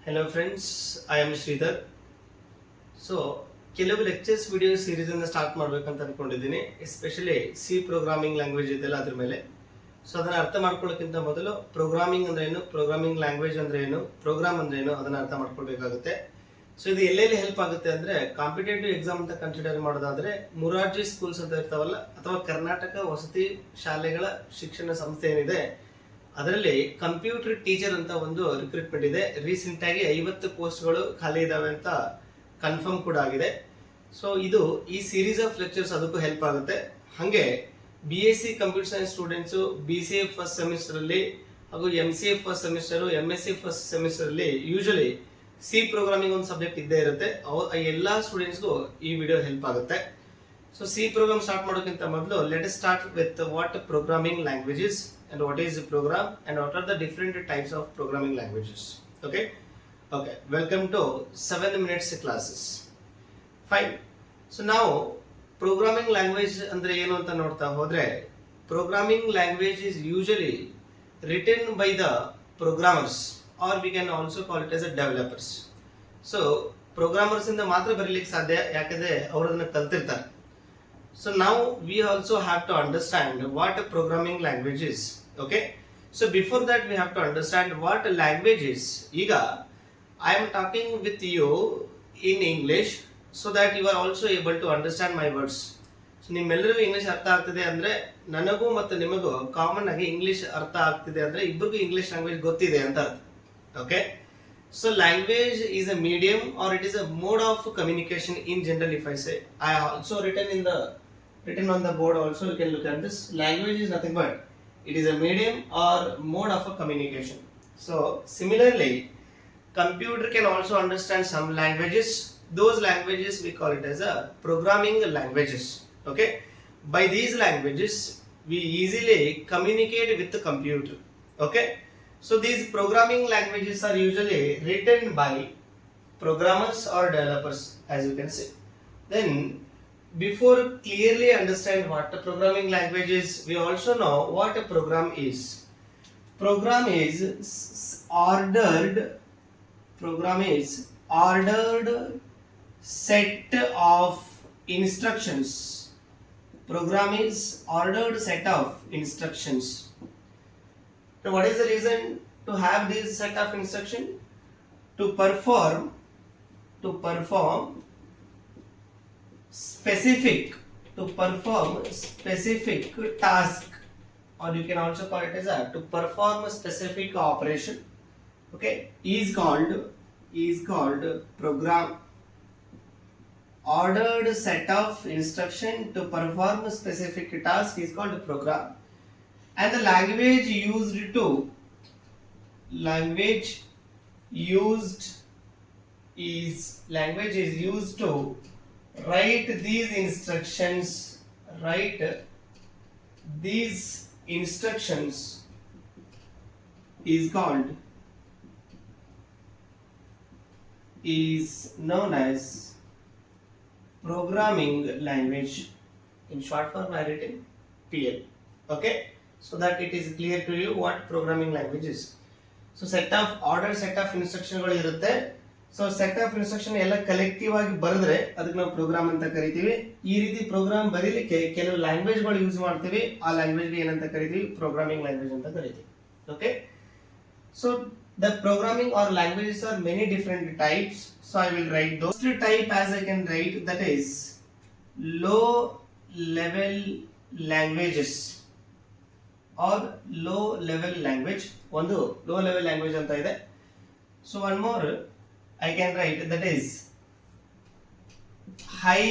Hello friends, I am Sridhar. So ಕೆಲವು lectures video series ಅನ್ನು start ಮಾಡ್ಬೇಕಂತ ಅನ್ಕೊಂಡಿದ್ದೀನಿ. ಎಸ್ಪೆಷಲಿ ಸಿ ಪ್ರೋಗ್ರಾಮಿಂಗ್ ಲ್ಯಾಂಗ್ವೇಜ್ ಇದೆಲ್ಲ ಅದ್ರ ಮೇಲೆ. ಸೊ ಅದನ್ನ ಅರ್ಥ ಮಾಡ್ಕೊಳ್ಳೋಕ್ಕಿಂತ ಮೊದಲು ಪ್ರೋಗ್ರಾಮಿಂಗ್ ಅಂದ್ರೆ ಏನು, ಪ್ರೋಗ್ರಾಮಿಂಗ್ ಲ್ಯಾಂಗ್ವೇಜ್ ಅಂದ್ರೆ ಏನು, ಪ್ರೋಗ್ರಾಮ್ ಅಂದ್ರೆ ಏನು ಅದನ್ನ ಅರ್ಥ ಮಾಡ್ಕೊಳ್ಬೇಕಾಗುತ್ತೆ. ಸೊ ಇದು ಎಲ್ಲೆಲ್ಲಿ ಹೆಲ್ಪ್ ಆಗುತ್ತೆ ಅಂದ್ರೆ ಕಾಂಪಿಟೇಟಿವ್ ಎಕ್ಸಾಮ್ ಅಂತ ಕನ್ಸಿಡರ್ ಮಾಡೋದಾದ್ರೆ ಮುರಾರ್ಜಿ ಸ್ಕೂಲ್ಸ್ ಅಂತ ಇರ್ತಾವಲ್ಲ, ಅಥವಾ ಕರ್ನಾಟಕ ವಸತಿ ಶಾಲೆಗಳ ಶಿಕ್ಷಣ ಸಂಸ್ಥೆ ಏನಿದೆ ಅದರಲ್ಲಿ ಕಂಪ್ಯೂಟರ್ ಟೀಚರ್ ಅಂತ ಒಂದು ರಿಕ್ರೂಟ್ಮೆಂಟ್ ಇದೆ. ರೀಸೆಂಟ್ ಆಗಿ 50 ಪೋಸ್ಟ್ಗಳು ಖಾಲಿ ಇದಾವೆ ಅಂತ ಕನ್ಫರ್ಮ್ ಕೂಡ ಆಗಿದೆ. ಸೊ ಇದು ಈ ಸೀರೀಸ್ ಆಫ್ ಲೆಕ್ಚರ್ಸ್ ಅದಕ್ಕೂ ಹೆಲ್ಪ್ ಆಗುತ್ತೆ. ಹಾಗೆ BSc computer science students BCA first semester ಅಲ್ಲಿ ಹಾಗೂ MCA first semester, MSc first semester ಅಲ್ಲಿ ಯೂಶಲಿ ಸಿ ಪ್ರೋಗ್ರಾಮಿಂಗ್ ಒಂದು ಸಬ್ಜೆಕ್ಟ್ ಇದ್ದೇ ಇರುತ್ತೆ. ಎಲ್ಲಾ ಸ್ಟೂಡೆಂಟ್ಸ್ಗೂ ಈ ವಿಡಿಯೋ ಹೆಲ್ಪ್ ಆಗುತ್ತೆ. ಸೊ ಸಿ ಪ್ರೋಗ್ರಾಮ್ ಸ್ಟಾರ್ಟ್ ಮಾಡೋಕ್ಕಿಂತ ಮೊದಲು let start with what programming languages and what is a program and what are the different types of programming languages. Okay, welcome to 7 minutes classes. Fine. So now programming language andre ಏನು ಅಂತ ನೋಡ್ತಾ ಹೋದ್ರೆ, programming language is usually written by the programmers or we can also call it as a developers. So programmers ಇಂದ ಮಾತ್ರ ಬರಲಿಕ್ಕೆ ಸಾಧ್ಯ, ಯಾಕಂದ್ರೆ ಅವರು ಅದನ್ನ ಕಲ್ತಿರ್ತಾರೆ. So now we also have to understand what a programming language is. Okay, so before that we have to understand what a language is. Iga I am talking with you in English so that you are also able to understand my words. So ನಿಮ್ಮೆಲ್ಲರಿಗೂ English ಅರ್ಥ ಆಗ್ತಿದೆ ಅಂದ್ರೆ ನನಗೂ ಮತ್ತು ನಿಮಗೂ common ಆಗಿ English ಅರ್ಥ ಆಗ್ತಿದೆ ಅಂದ್ರೆ ಇಬ್ಬರಿಗೂ ಇಂಗ್ಲಿಷ್ ಲ್ಯಾಂಗ್ವೇಜ್ ಗೊತ್ತಿದೆ ಅಂತ ಅರ್ಥ. Okay, so language is a medium or it is a mode of communication in general. If I say, I also written on the board also, you can look at this. Language is nothing but it is a medium or mode of a communication. So similarly, computer can also understand some languages. Those languages we call it as a programming languages. Okay, by these languages we easily communicate with the computer. Okay, so these programming languages are usually written by programmers or developers, as you can see. Then before clearly understand what a programming language is, we also know what a program is. Program is ordered set of instructions. Program is ordered set of instructions. Now what is the reason to have this set of instruction? To perform specific task, or you can also call it as to perform a specific operation. Okay, is called program. Ordered set of instruction to perform a specific task is called a program. And the language is used to write these instructions is known as programming language. In short form I written PL. Okay, so that it is clear to you what programming language is. So ordered set of instruction ಗಳು ಇರುತ್ತೆ. So set of instruction ಎಲ್ಲ collective ಆಗಿ ಬರೆದ್ರೆ ಅದಕ್ಕೆ ನಾವು program ಅಂತ ಕರಿತೀವಿ. ಈ ರೀತಿ ಪ್ರೋಗ್ರಾಮ್ ಬರೀಲಿಕ್ಕೆ ಕೆಲವು ಲ್ಯಾಂಗ್ವೇಜ್ ಗಳು ಯೂಸ್ ಮಾಡ್ತೀವಿ. ಆ ಲ್ಯಾಂಗ್ವೇಜ್ ಏನಂತ ಕರಿತೀವಿ? ಪ್ರೋಗ್ರಾಮಿಂಗ್ ಲ್ಯಾಂಗ್ವೇಜ್ ಅಂತ ಕರಿತೀವಿ. Okay, so the programming are languages are many different types. So I will write those type as I can write, that is low level languages are low level language. ಒಂದು low level language ಅಂತ ಇದೆ. So one more I can write, that is high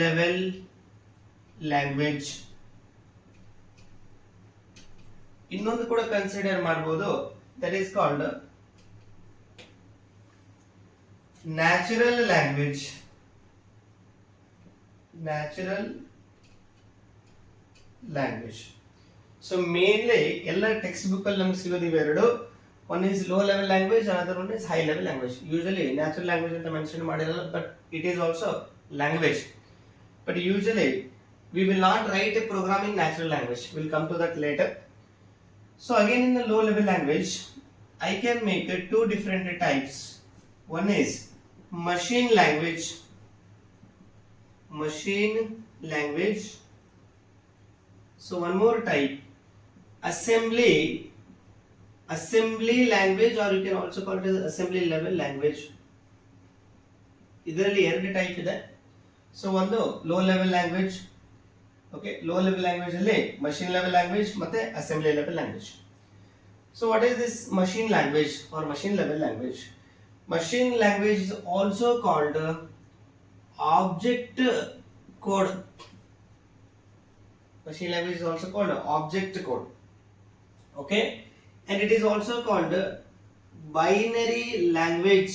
level language. ಇನ್ನೊಂದು ಕೂಡ consider ಮಾಡಬಹುದು, that is called natural language. So mainly ಎಲ್ಲ text book ಅಲ್ಲಿ ನಮಗೆ ಸಿಗೋದು ಇವೆರಡು. One is low level language, another one is high level language. Usually natural language ಅಂತ mention ಮಾಡಿರಲ್ಲ, but it is also language. But usually we will not write a programming natural language. We'll come to that later. So again, in the low level language, I can make two different types. One is machine language. So one more type, assembly language, or you can also call it as assembly level language. ಇದರಲ್ಲಿ ಎರಡು type ಇದೆ. So ಒಂದು low level language. Okay, low level language ಅಲ್ಲಿ machine level language ಮತ್ತೆ assembly level language. So what is this machine language or machine level language? Machine language is also called object code. Machine language is also called object code. Okay, and it is also called binary language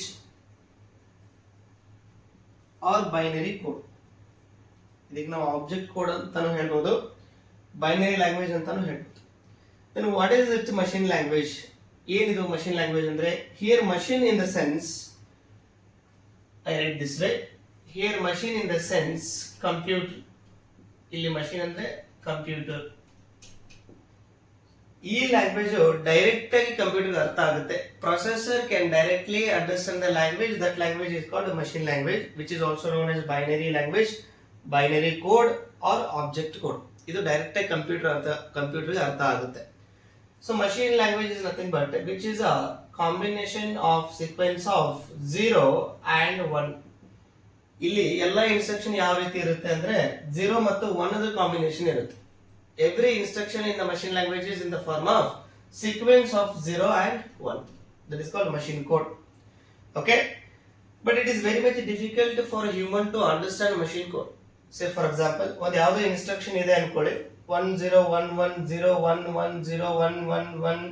or binary code. ಇದಕ್ಕೆ ನಾವು object code ಅಂತಾನು ಹೇಳ್ಬೋದು, binary language ಅಂತಾನು ಹೇಳ್ಬೋದು. then what is it machine language? ಏನಿದು machine language ಅಂದ್ರೆ, here machine in the sense, I read this way, here machine in the sense compute, ಇಲ್ಲಿ machine ಅಂದ್ರೆ ಕಂಪ್ಯೂಟರ್. ಈ ಲ್ಯಾಂಗ್ವೇಜ್ ಡೈರೆಕ್ಟ್ ಆಗಿ ಕಂಪ್ಯೂಟರ್ ಅರ್ಥ ಆಗುತ್ತೆ. Processor can directly understand the language. That language is called machine language, which is also known as binary language, binary code or object code. ಇದು direct ಆಗಿ ಕಂಪ್ಯೂಟರ್ಗೆ ಅರ್ಥ ಆಗುತ್ತೆ. So machine language is nothing but which is a combination of sequence of 0 and 1. ಇಲ್ಲಿ ಎಲ್ಲ instruction ಯಾವ ರೀತಿ ಇರುತ್ತೆ ಅಂದ್ರೆ 0 ಮತ್ತು 1 ಕಾಂಬಿನೇಷನ್ ಇರುತ್ತೆ. Every instruction in the machine language is in the form of sequence of 0 and 1. That is called machine code. Okay, but it is very much difficult for a human to understand machine code. Say for example, ಒಂದು ಯಾವುದೋ instruction ಇದೆ ಅನ್ಕೊಳ್ಳಿ, 1011011101010111.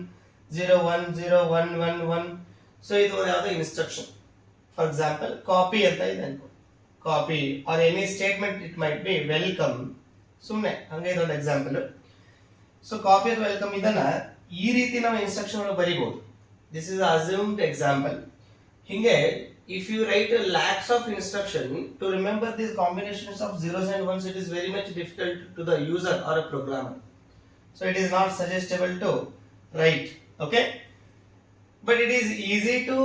So ಇದು ಯಾವುದೋ instruction. For example copy ಅಂತ ಇದೆ ಅನ್ಕೊಳ್ಳಿ, copy or any statement, it might be welcome. ಸುಮ್ಮನೆ ಹಂಗೆ ಇದೊಂದು ಎಕ್ಸಾಂಪಲ್. ಸೊ ಕಾಪಿ ಅಥವಾ ವೆಲ್ಕಮ್ ಇದನ್ನ ಈ ರೀತಿ ನಾವು ಇನ್ಸ್ಟ್ರಕ್ಷನ್ ಒಳಗೆ ಬರೀಬಹುದು. This is assumed example. ಹಿಂಗೆ if you write lakhs of instruction to remember these combinations of zeros and ones, it is very much difficult to the user or a programmer. So it is not suggestible to write. Okay, but it is easy to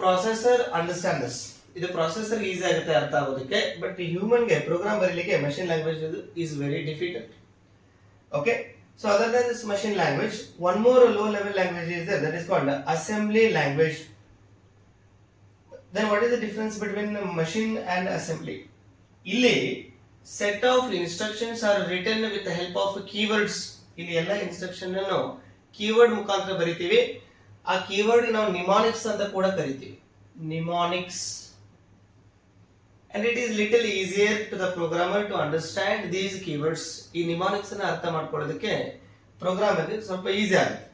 processor understand this. ಇದು processor easy ಆಗುತ್ತೆ ಅರ್ಥ ಆಗೋದಕ್ಕೆ, but ಹ್ಯೂಮನ್ಗೆ program ಬರೀಲಿಕ್ಕೆ machine language is very difficult. Okay, so other than this machine language, one more low level language is there, that is called assembly language. Then what is the difference between machine and assembly? ಇಲ್ಲಿ set of instructions are written with the help of keywords. ಇಲ್ಲಿ ಎಲ್ಲ instruction ಅನ್ನು keyword ಮುಖಾಂತರ ಬರಿತೀವಿ. ಆ keyword ನಾವು ನಿಮಾನಿಕ್ಸ್ ಅಂತ ಕೂಡ ಕರಿತೀವಿ, ನಿಮಾನಿಕ್ಸ್. And it is little easier to the programmer to understand these keywords. ಈ ನಿಮಾನಿಕ್ಸ್ ಅನ್ನು ಅರ್ಥ ಮಾಡ್ಕೊಳ್ಳೋದಕ್ಕೆ ಪ್ರೋಗ್ರಾಮರ್ಗೆ ಸ್ವಲ್ಪ ಈಸಿ ಆಗುತ್ತೆ.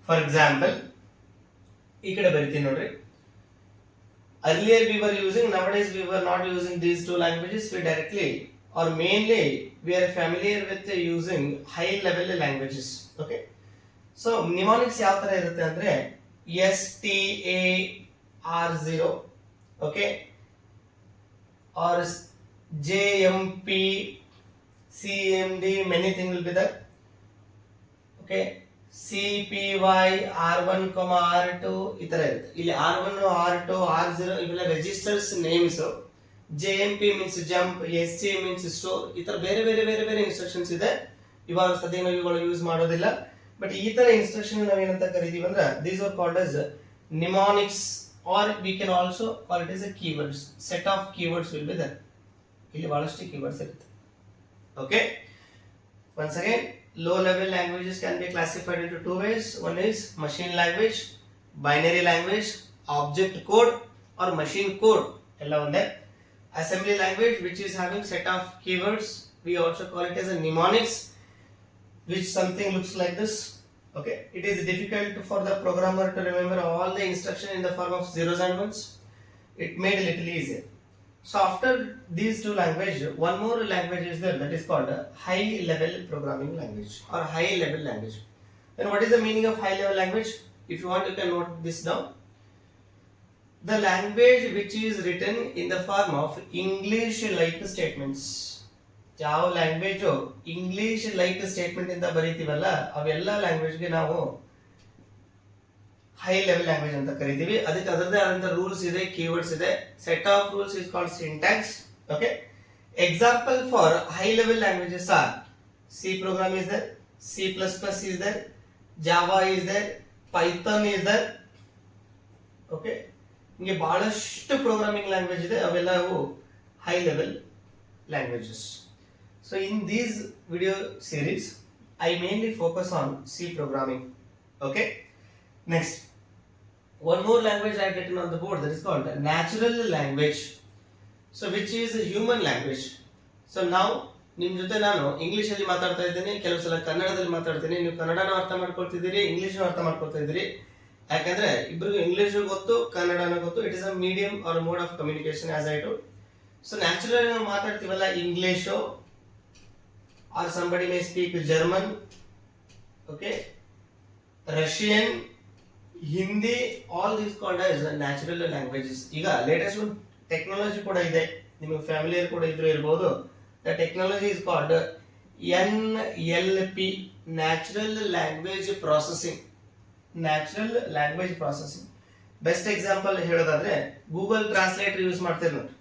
ಫಾರ್ ಎಕ್ಸಾಂಪಲ್ ಈ ಕಡೆ ಬರಿತೀನಿ ನೋಡ್ರಿ. Earlier we were using, nowadays we were not using these two languages. We directly or mainly we are familiar with using high level languages. Okay, so mnemonics ಯಾವ ತರ ಇರುತ್ತೆ ಅಂದ್ರೆ STAR0, okay, or JMP, CMD, many things will be there. Okay, CPY, R1, R2 ಈ ತರ ಇರುತ್ತೆ. ಇಲ್ಲಿ R1, R2, R0 ಇವೆಲ್ಲ registers names. JMP means jump, SC means store. ಈ ತರ ಬೇರೆ ಬೇರೆ ಬೇರೆ ಬೇರೆ ಇನ್ಸ್ಟ್ರಕ್ಷನ್ಸ್ ಇದೆ. ಇವಾಗ ಸದ್ಯ ನಾವು ಇವುಗಳು ಯೂಸ್ ಮಾಡೋದಿಲ್ಲ, ಬಟ್ ಈ ತರ ಇನ್ಸ್ಟ್ರಕ್ಷನ್ ನಾವು ಏನಂತ ಕರಿತೀವಿ ಅಂದ್ರೆ these are called as mnemonics, or we can also call it as a keywords. Set of keywords will be there. ಇಲ್ಲಿ ಬಹಳಷ್ಟು keywords ಇರುತ್ತೆ. Okay, once again, low level languages can be classified into two ways. One is machine language, binary language, object code or machine code, ಎಲ್ಲ ಒಂದೇ. Assembly language, which is having set of keywords, we also call it as a mnemonics, which something looks like this. Okay, it is difficult for the programmer to remember all the instruction in the form of zeros and ones. It made a little easier. So after these two languages, one more language is there, that is called high level programming language or high level language. Then what is the meaning of high level language? If you want, you can note this down. The language which is written in the form of English like statements. ಯಾವ language English like statement ಇಂದ ಬರೀತೀವಲ್ಲ ಅವೆಲ್ಲ ಲ್ಯಾಂಗ್ವೇಜ್ಗೆ ನಾವು high level language ಅಂತ ಕರಿತೀವಿ. ಅದಕ್ಕೆ ಅದರದೇ ಆದಂತ rules ಇದೆ, ಕೀವರ್ಡ್ಸ್ ಇದೆ. Set of rules is called syntax. Okay, example for high level languages are C program is there, C plus plus is there, Java is there, Python is there. Okay, ಹಿಂಗೆ ಬಹಳಷ್ಟು programming language ಇದೆ, ಅವೆಲ್ಲವೂ high level languages. So in these video series I mainly focus on C programming. Okay, next one more language I have written on the board, that is called natural language, so which is a human language. So now ನಿಮ್ಮ ಜೊತೆ ನಾನು English ಅಲ್ಲಿ ಮಾತಾಡ್ತಾ ಇದ್ದೀನಿ, ಕೆಲವು ಸಲ ಕನ್ನಡದಲ್ಲಿ ಮಾತಾಡ್ತೀನಿ, ನೀವು ಕನ್ನಡನೂ ಅರ್ಥ ಮಾಡ್ಕೊಳ್ತಿದ್ದೀರಿ, ಇಂಗ್ಲಿಷ್ ಅರ್ಥ ಮಾಡ್ಕೊಳ್ತಾ ಇದ್ದೀರಿ. ಯಾಕಂದ್ರೆ ಇಬ್ಬರಿಗೂ ಇಂಗ್ಲಿಷ್ ಗೊತ್ತು, ಕನ್ನಡನೂ ಗೊತ್ತು. It is a medium or mode of communication as I told. So naturally ನಾವು ಮಾತಾಡ್ತೀವಲ್ಲ English, or somebody may speak German, okay, Russian, Hindi, all these called as natural languages. ಈಗ ಲೇಟೆಸ್ಟ್ ಒಂದು ಟೆಕ್ನಾಲಜಿ ಕೂಡ ಇದೆ, ನಿಮಗೆ ಫ್ಯಾಮಿಲಿಯರ್ ಕೂಡ ಇದ್ರು ಇರಬಹುದು. The technology is called NLP, natural language processing. Natural language processing best example ಹೇಳೋದಾದ್ರೆ ಗೂಗಲ್ ಟ್ರಾನ್ಸ್ಲೇಟರ್ ಯೂಸ್ ಮಾಡ್ತೀರಿ ನೋಡಿ.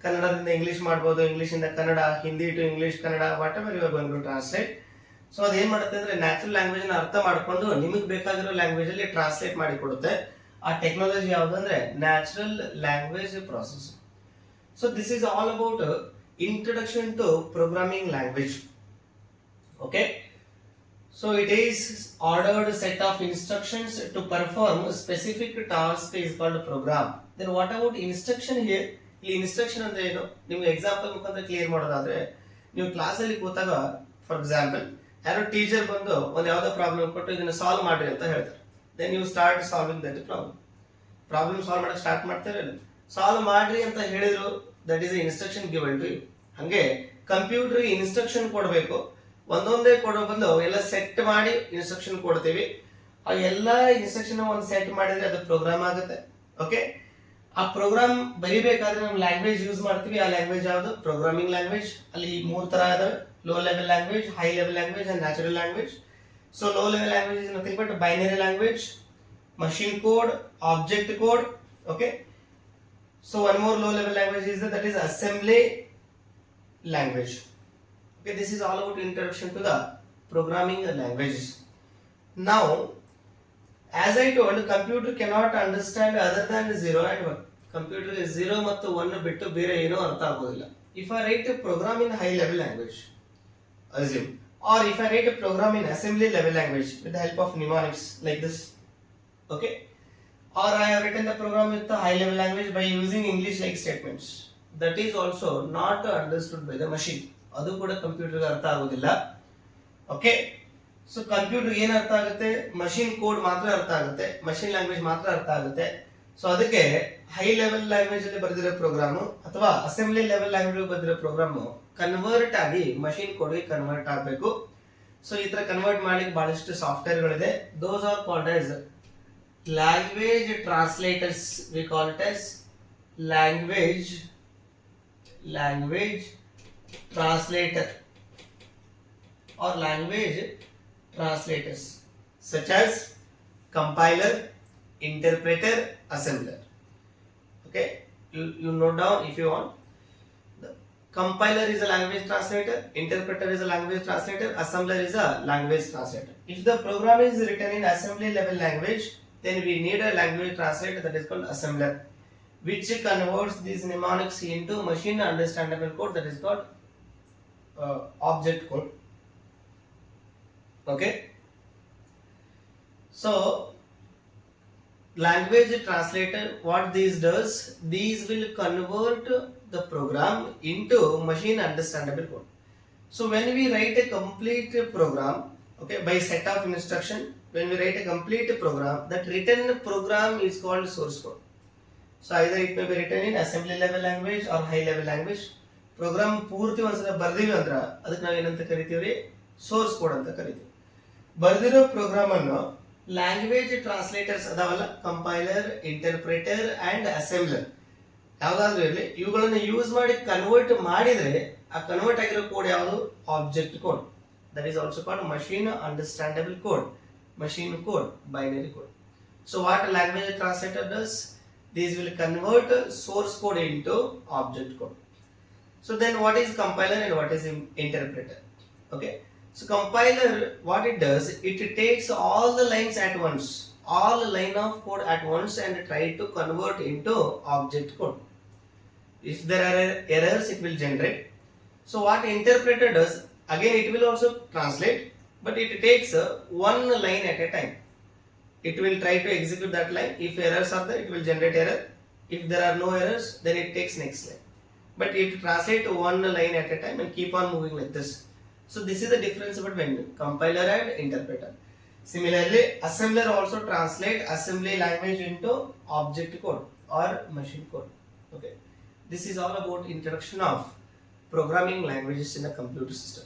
ಕನ್ನಡದಿಂದ ಇಂಗ್ಲಿಷ್ ಮಾಡ್ಬೋದು, ಇಂಗ್ಲಿಷ್ ಇಂದ Kannada, Hindi to English, Kannada, whatever you are going to translate. So ಅದೇನ್ ಮಾಡುತ್ತೆ ಅಂದ್ರೆ ನ್ಯಾಚುರಲ್ ಲ್ಯಾಂಗ್ವೇಜ್ ನ ಅರ್ಥ ಮಾಡ್ಕೊಂಡು ನಿಮಗೆ ಬೇಕಾಗಿರೋ ಲ್ಯಾಂಗ್ವೇಜ್ ಅಲ್ಲಿ ಟ್ರಾನ್ಸ್ಲೇಟ್ ಮಾಡಿ ಕೊಡುತ್ತೆ. ಆ ಟೆಕ್ನಾಲಜಿ ಯಾವುದು ಅಂದ್ರೆ natural language process. So this is all about introduction to programming language. Okay, so it is ordered set of instructions to perform a specific task is called program. Then what about instruction here? ಇಲ್ಲಿ instruction ಅಂದ್ರೆ ಏನು, ನಿಮ್ಗೆ example ಮುಖಾಂತರ clear ಮಾಡೋದಾದ್ರೆ, ನೀವು class ಅಲ್ಲಿ ಕೂತಾಗ for example ಯಾರೋ ಟೀಚರ್ ಬಂದು ಒಂದು ಯಾವ್ದೋ ಪ್ರಾಬ್ಲಮ್ ಕೊಟ್ಟು ಇದನ್ನ ಸಾಲ್ವ್ ಮಾಡ್ರಿ ಅಂತ ಹೇಳ್ತಾರೆ. Then you start solving that problem solve ಮಾಡಕ್ ಸ್ಟಾರ್ಟ್ ಮಾಡ್ತಾರೆ. ಸಾಲ್ವ್ ಮಾಡ್ರಿ ಅಂತ ಹೇಳಿದ್ರು, that is instruction given to you. ಹಂಗೆ ಕಂಪ್ಯೂಟರ್ ಇನ್ಸ್ಟ್ರಕ್ಷನ್ ಕೊಡಬೇಕು, ಒಂದೊಂದೇ ಕೊಡೋ ಬದಲು ಎಲ್ಲ ಸೆಟ್ ಮಾಡಿ ಇನ್ಸ್ಟ್ರಕ್ಷನ್ ಕೊಡ್ತೀವಿ. ಆ ಎಲ್ಲ ಇನ್ಸ್ಟ್ರಕ್ಷನ್ ಒಂದು ಸೆಟ್ ಮಾಡಿದ್ರೆ ಅದು ಪ್ರೋಗ್ರಾಮ್ ಆಗುತ್ತೆ. ಓಕೆ, ಆ ಪ್ರೋಗ್ರಾಮ್ ಬರಿಬೇಕಾದ್ರೆ ನಾವು ಲ್ಯಾಂಗ್ವೇಜ್ ಯೂಸ್ ಮಾಡ್ತೀವಿ. ಆ ಲ್ಯಾಂಗ್ವೇಜ್ ಯಾವುದು? Programming language. ಅಲ್ಲಿ 3 ತರ ಇದಾವೆ: low level language, high level language and natural language. So low level language is nothing but binary language, machine code, object code. Okay, so one more low level language is that is assembly language. Okay, this is all about introduction to the programming languages. Now as I told, computer cannot understand other than 0 and 1. Computer is 0 ಮತ್ತು 1 ಬಿಟ್ಟು ಬೇರೆ ಏನೋ ಅರ್ಥ ಆಗೋದಿಲ್ಲ. If I write a program in high level language, assume, or if I write a program in assembly level language with the help of mnemonics like this, okay, or I have written the program with the high level language by using English like statements, that is also not understood by the machine. ಅದು ಕೂಡ ಕಂಪ್ಯೂಟರ್ಗೆ ಅರ್ಥ ಆಗೋದಿಲ್ಲ. Okay, so computer ಏನ್ ಅರ್ಥ ಆಗುತ್ತೆ? Machine code ಮಾತ್ರ ಅರ್ಥ ಆಗುತ್ತೆ, ಮಷಿನ್ ಲ್ಯಾಂಗ್ವೇಜ್ ಮಾತ್ರ ಅರ್ಥ ಆಗುತ್ತೆ. ಸೊ ಅದಕ್ಕೆ ಹೈ ಲೆವೆಲ್ ಲ್ಯಾಂಗ್ವೇಜ್ ಅಲ್ಲಿ ಬರೆದಿರೋ ಪ್ರೋಗ್ರಾಮ್ ಅಥವಾ ಅಸೆಂಬ್ಲಿ ಲೆವೆಲ್ ಲ್ಯಾಂಗ್ವೇಜ್ ಬರೆದಿರೋ ಪ್ರೋಗ್ರಾಮ್ ಕನ್ವರ್ಟ್ ಆಗಿ ಮಷಿನ್ ಕೋಡ್ಗೆ ಕನ್ವರ್ಟ್ ಆಗಬೇಕು. ಸೊ ಈ ತರ ಕನ್ವರ್ಟ್ ಮಾಡ್ಲಿಕ್ಕೆ ಬಹಳಷ್ಟು ಸಾಫ್ಟ್ವೇರ್ ಗಳಿದೆ. Those are called as language translators. We call it as language translator or language translators, such as compiler, interpreter, assembler. Okay, you note down if you want. The compiler is a language translator, interpreter is a language translator, assembler is a language translator. If the program is written in assembly level language, then we need a language translator, that is called assembler, which converts these mnemonics into machine understandable code, that is called object code. Okay, so language translator, what these does, these will convert the program into machine understandable code. So when we write a complete program, okay, by set of instruction, when we write a complete program, that written program is called source code. So either it may be written in assembly level language or high level language. Program ಪೂರ್ತಿ ಒಂದ್ಸಲ ಬರ್ದಿವಿ ಅಂದ್ರ ಅದಕ್ಕೆ ನಾವ್ ಏನಂತ ಕರಿತೀವಿ? Source code ಅಂತ ಕರಿತೀವಿ. ಬರ್ದಿರೋ ಪ್ರೋಗ್ರಾಮ್ ಅನ್ನು ಲ್ಯಾಂಗ್ವೇಜ್ ಟ್ರಾನ್ಸ್ಲೇಟರ್ಸ್ ಅದಾವಲ್ಲ, ಕಂಪೈಲರ್, ಇಂಟರ್ಪ್ರಿಟರ್ ಅಂಡ್ ಅಸೆಂಬ್ಲರ್, ಯಾವ್ದಾದ್ರು ಇರಲಿ, ಇವುಗಳನ್ನ ಯೂಸ್ ಮಾಡಿ ಕನ್ವರ್ಟ್ ಮಾಡಿದ್ರೆ ಆ ಕನ್ವರ್ಟ್ ಆಗಿರೋ ಕೋಡ್ ಯಾವುದು? Object code. That is also called machine understandable code, machine code, binary code. So what a language translator does? These will convert source code into object code. So then what is compiler and what is interpreter? Okay. So compiler, what it does, it takes all the lines at once, all line of code at once and try to convert into object code. If there are errors, it will generate. So what interpreter does, again it will also translate, but it takes one line at a time. It will try to execute that line. If errors are there, it will generate error. If there are no errors, then it takes next line. But it translates one line at a time and keep on moving like this. So this is the difference between compiler and interpreter. Similarly, assembler also translate assembly language into object code or machine code. Okay. This is all about introduction of programming languages in a computer system.